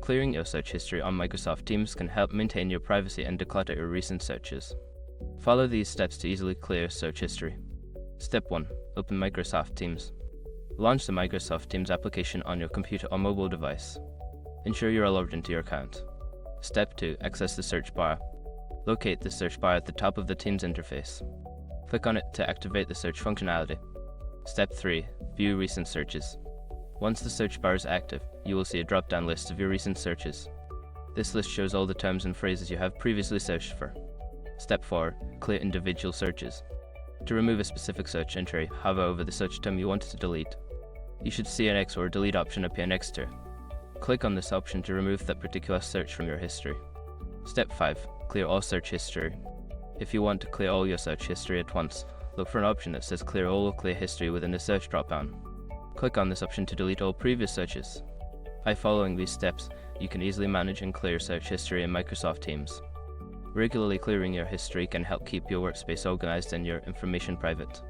Clearing your search history on Microsoft Teams can help maintain your privacy and declutter your recent searches. Follow these steps to easily clear search history. Step 1. Open Microsoft Teams. Launch the Microsoft Teams application on your computer or mobile device. Ensure you are logged into your account. Step 2. Access the search bar. Locate the search bar at the top of the Teams interface. Click on it to activate the search functionality. Step 3. View recent searches. Once the search bar is active, you will see a drop-down list of your recent searches. This list shows all the terms and phrases you have previously searched for. Step 4. Clear individual searches. To remove a specific search entry, hover over the search term you want to delete. You should see an X or a delete option appear next to it. Click on this option to remove that particular search from your history. Step 5. Clear all search history. If you want to clear all your search history at once, look for an option that says Clear All or Clear History within the search drop-down. Click on this option to delete all previous searches. By following these steps, you can easily manage and clear search history in Microsoft Teams. Regularly clearing your history can help keep your workspace organized and your information private.